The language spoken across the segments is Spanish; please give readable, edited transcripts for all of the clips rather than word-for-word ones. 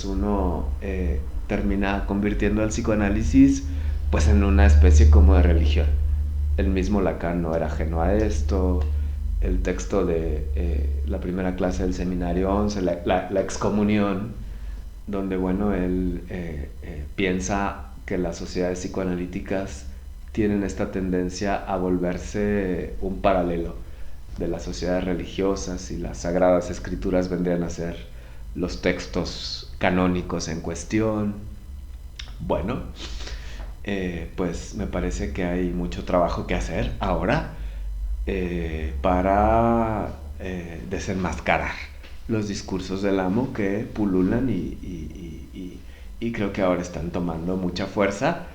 pues uno termina convirtiendo al psicoanálisis pues en una especie como de religión. El mismo Lacan no era ajeno a esto. El texto de la primera clase del seminario 11, la excomunión, donde bueno, él piensa que las sociedades psicoanalíticas tienen esta tendencia a volverse un paralelo de las sociedades religiosas, y las sagradas escrituras vendrían a ser los textos canónicos en cuestión. Bueno, pues me parece que hay mucho trabajo que hacer ahora para desenmascarar los discursos del amo que pululan y creo que ahora están tomando mucha fuerza,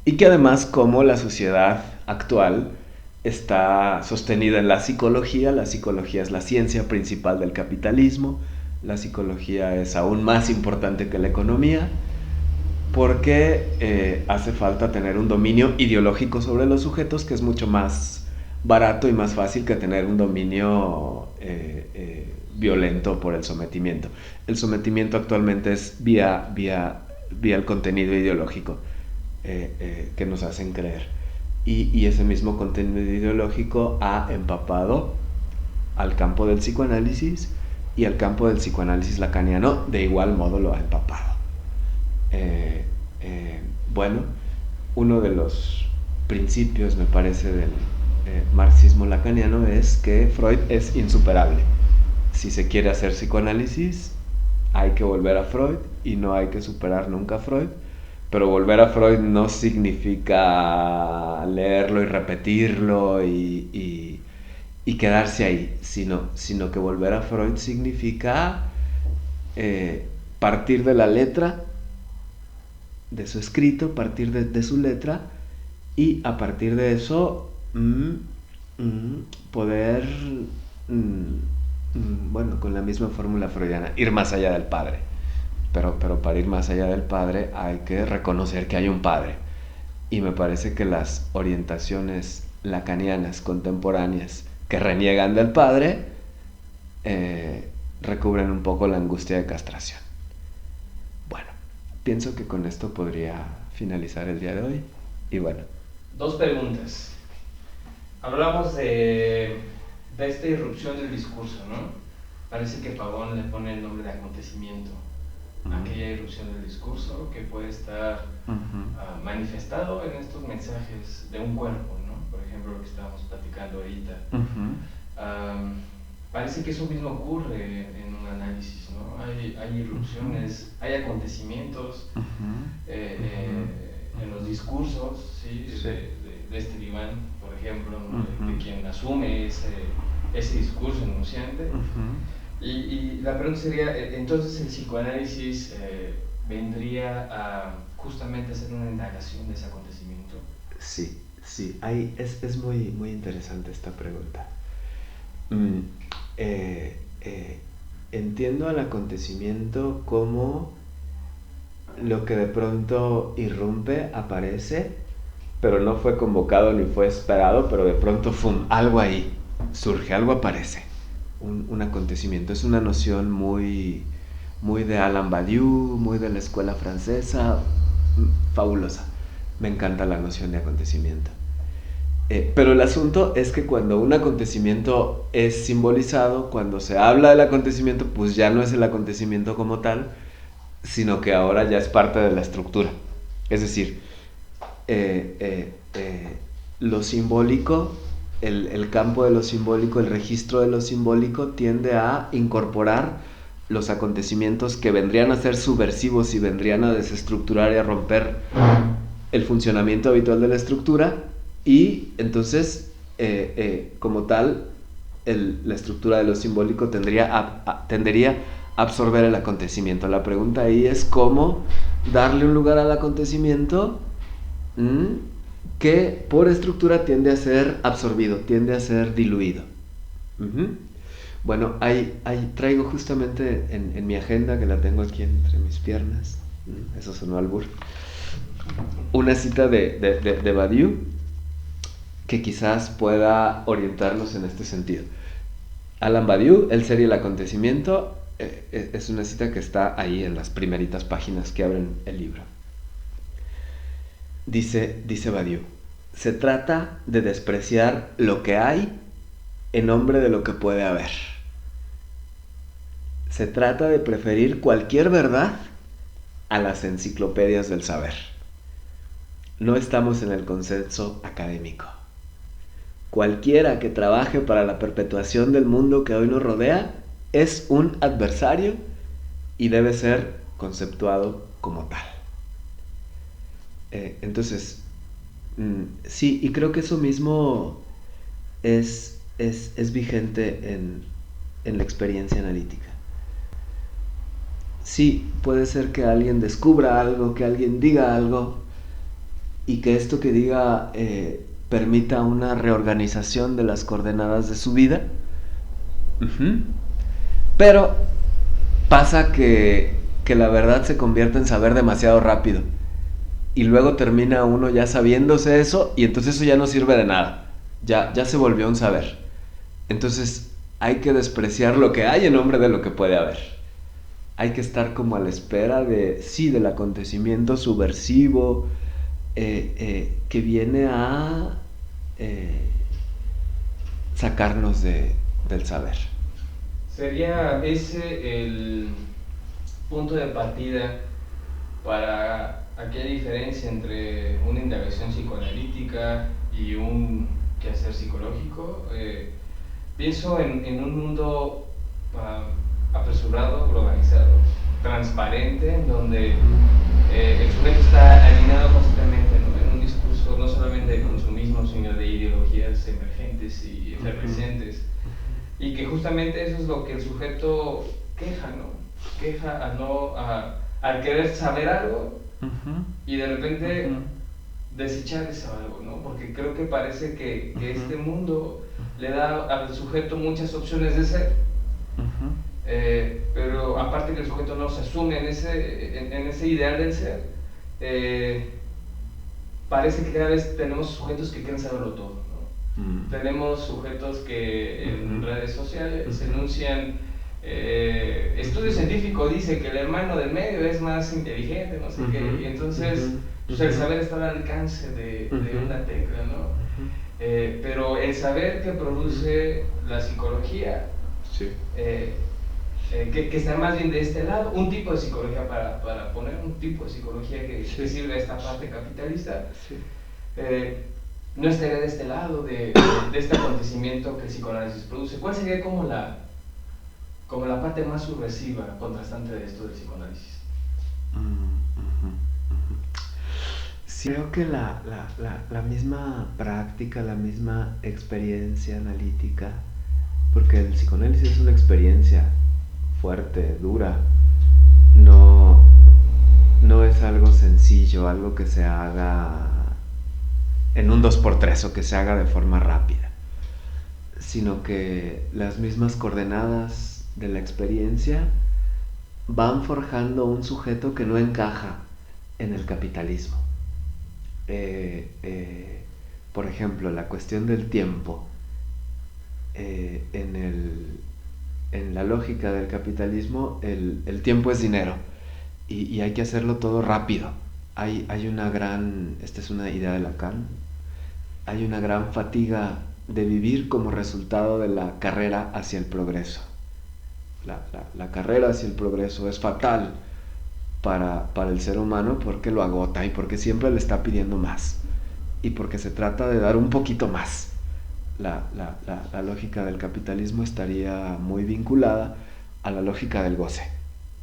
y que además, como la sociedad actual está sostenida en la psicología es la ciencia principal del capitalismo, la psicología es aún más importante que la economía, porque hace falta tener un dominio ideológico sobre los sujetos, que es mucho más barato y más fácil que tener un dominio violento por el sometimiento. El sometimiento actualmente es vía el contenido ideológico que nos hacen creer. Y ese mismo contenido ideológico ha empapado al campo del psicoanálisis, y al campo del psicoanálisis lacaniano de igual modo lo ha empapado. Bueno, uno de los principios, me parece, del marxismo lacaniano es que Freud es insuperable. Si se quiere hacer psicoanálisis, hay que volver a Freud y no hay que superar nunca a Freud. Pero volver a Freud no significa leerlo y repetirlo y quedarse ahí, sino que volver a Freud significa partir de la letra, de su escrito, partir de su letra, y a partir de eso poder, bueno, con la misma fórmula freudiana, ir más allá del padre. Pero para ir más allá del padre hay que reconocer que hay un padre. Y me parece que las orientaciones lacanianas contemporáneas que reniegan del padre recubren un poco la angustia de castración. Bueno, pienso que con esto podría finalizar el día de hoy. Y bueno. Dos preguntas. Hablamos de esta irrupción del discurso, ¿no? Parece que Pavón le pone el nombre de acontecimiento. Aquella irrupción del discurso que puede estar manifestado en estos mensajes de un cuerpo, ¿no? Por ejemplo, lo que estábamos platicando ahorita. Parece que eso mismo ocurre en un análisis, ¿no? Hay irrupciones, hay acontecimientos en los discursos, ¿sí? De este diván, por ejemplo, ¿no? de quien asume ese discurso enunciante. Y la pregunta sería, entonces el psicoanálisis vendría a justamente hacer una indagación de ese acontecimiento. Sí, es muy interesante esta pregunta. Entiendo al acontecimiento como lo que de pronto irrumpe, aparece, pero no fue convocado ni fue esperado, pero de pronto algo ahí surge, algo aparece. Un acontecimiento. Es una noción muy de Alain Badiou, muy de la escuela francesa, fabulosa. Me encanta la noción de acontecimiento. Pero el asunto es que cuando un acontecimiento es simbolizado, cuando se habla del acontecimiento, pues ya no es el acontecimiento como tal, sino que ahora ya es parte de la estructura. Es decir, lo simbólico, el campo de lo simbólico, el registro de lo simbólico tiende a incorporar los acontecimientos que vendrían a ser subversivos y vendrían a desestructurar y a romper el funcionamiento habitual de la estructura, y entonces como tal la estructura de lo simbólico tendería a absorber el acontecimiento. La pregunta ahí es cómo darle un lugar al acontecimiento que por estructura tiende a ser absorbido, tiende a ser diluido. Bueno, traigo justamente en mi agenda, que la tengo aquí entre mis piernas, eso sonó albur, una cita de Badiou que quizás pueda orientarnos en este sentido. Alain Badiou, El ser y el acontecimiento, Es una cita que está ahí en las primeritas páginas que abren el libro. Dice Badiou, se trata de despreciar lo que hay en nombre de lo que puede haber. Se trata de preferir cualquier verdad a las enciclopedias del saber. No estamos en el consenso académico. Cualquiera que trabaje para la perpetuación del mundo que hoy nos rodea es un adversario y debe ser conceptuado como tal. Entonces, sí, y creo que eso mismo es vigente en la experiencia analítica. Sí, puede ser que alguien descubra algo, que alguien diga algo, y que esto que diga permita una reorganización de las coordenadas de su vida. Pero pasa que la verdad se convierte en saber demasiado rápido. Y luego termina uno ya sabiéndose eso, y entonces eso ya no sirve de nada. Ya se volvió un saber. Entonces hay que despreciar lo que hay en nombre de lo que puede haber. Hay que estar como a la espera del acontecimiento subversivo que viene a sacarnos del saber. ¿Sería ese el punto de partida para aquella diferencia entre una indagación psicoanalítica y un quehacer psicológico? Pienso en un mundo apresurado, globalizado, transparente, en donde el sujeto está alineado constantemente, ¿no? En un discurso no solamente de consumismo, sino de ideologías emergentes y efervescentes, y que justamente eso es lo que el sujeto queja, ¿no? Queja al querer saber algo y de repente desechar ese algo, ¿no? Porque creo que parece que este mundo le da al sujeto muchas opciones de ser, pero aparte que el sujeto no se asume en ese ideal del ser, parece que cada vez tenemos sujetos que quieren saberlo todo, ¿no? Tenemos sujetos que en redes sociales enuncian estudio científico dice que el hermano del medio es más inteligente, no sé qué, y entonces pues el saber está al alcance de una tecla, ¿no? Pero el saber que produce la psicología, sí. Que está más bien de este lado, un tipo de psicología, para poner un tipo de psicología que sirve a esta parte capitalista, no estaría de este lado de este acontecimiento que el psicoanálisis produce. ¿Cuál sería como la parte más subversiva, contrastante de esto del psicoanálisis? Sí, creo que la misma práctica, la misma experiencia analítica, porque el psicoanálisis es una experiencia fuerte, dura, no es algo sencillo, algo que se haga en un 2x3 o que se haga de forma rápida, sino que las mismas coordenadas de la experiencia van forjando un sujeto que no encaja en el capitalismo. Por ejemplo, la cuestión del tiempo, en la lógica del capitalismo, el tiempo es dinero y hay que hacerlo todo rápido. Hay una gran, esta es una idea de Lacan, hay una gran fatiga de vivir como resultado de la carrera hacia el progreso. La carrera hacia el progreso es fatal para el ser humano porque lo agota y porque siempre le está pidiendo más y porque se trata de dar un poquito más. La lógica del capitalismo estaría muy vinculada a la lógica del goce,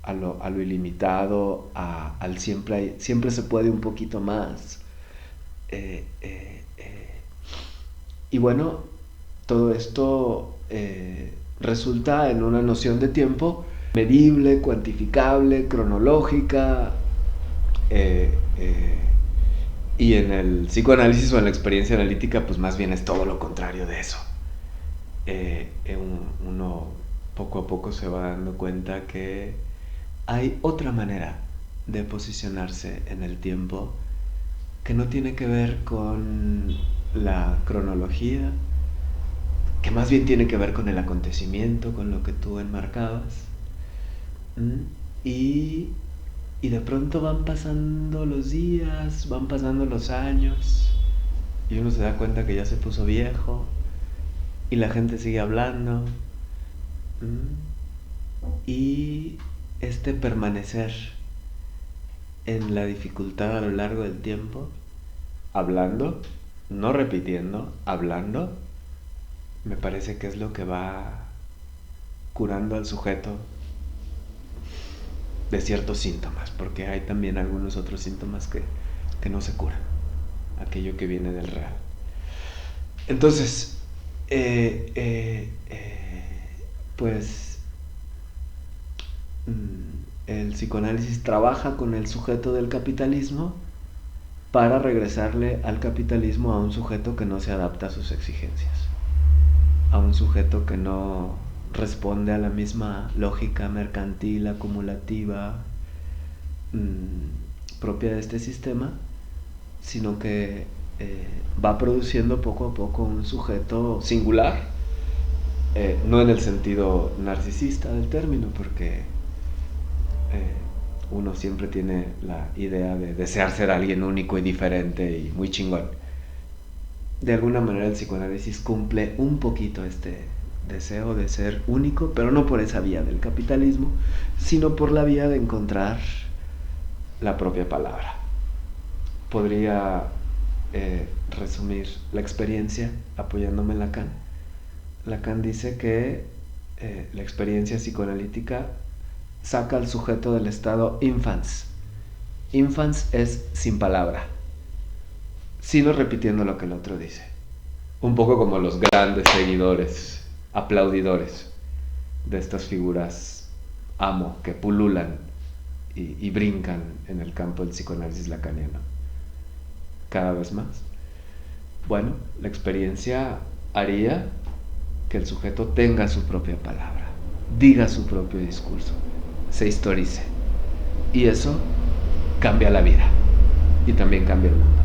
a lo ilimitado, al siempre se puede un poquito más. Y bueno, todo esto resulta en una noción de tiempo medible, cuantificable, cronológica, y en el psicoanálisis o en la experiencia analítica pues más bien es todo lo contrario de eso. Uno poco a poco se va dando cuenta que hay otra manera de posicionarse en el tiempo que no tiene que ver con la cronología, que más bien tiene que ver con el acontecimiento, con lo que tú enmarcabas, ¿Mm? Y, y de pronto van pasando los días, van pasando los años, y uno se da cuenta que ya se puso viejo, y la gente sigue hablando. Y este permanecer en la dificultad a lo largo del tiempo, hablando, no repitiendo, hablando, me parece que es lo que va curando al sujeto de ciertos síntomas, porque hay también algunos otros síntomas que no se curan, aquello que viene del real. Entonces, pues el psicoanálisis trabaja con el sujeto del capitalismo para regresarle al capitalismo a un sujeto que no se adapta a sus exigencias, a un sujeto que no responde a la misma lógica mercantil, acumulativa, propia de este sistema, sino que va produciendo poco a poco un sujeto singular, no en el sentido narcisista del término, porque uno siempre tiene la idea de desear ser alguien único y diferente y muy chingón. De alguna manera el psicoanálisis cumple un poquito este deseo de ser único, pero no por esa vía del capitalismo, sino por la vía de encontrar la propia palabra. Podría resumir la experiencia apoyándome en Lacan. Lacan dice que la experiencia psicoanalítica saca al sujeto del estado infans. Infans es sin palabra, sino repitiendo lo que el otro dice. Un poco como los grandes seguidores, aplaudidores de estas figuras amo que pululan y brincan en el campo del psicoanálisis lacaniano. Cada vez más. Bueno, la experiencia haría que el sujeto tenga su propia palabra, diga su propio discurso, se historice. Y eso cambia la vida y también cambia el mundo.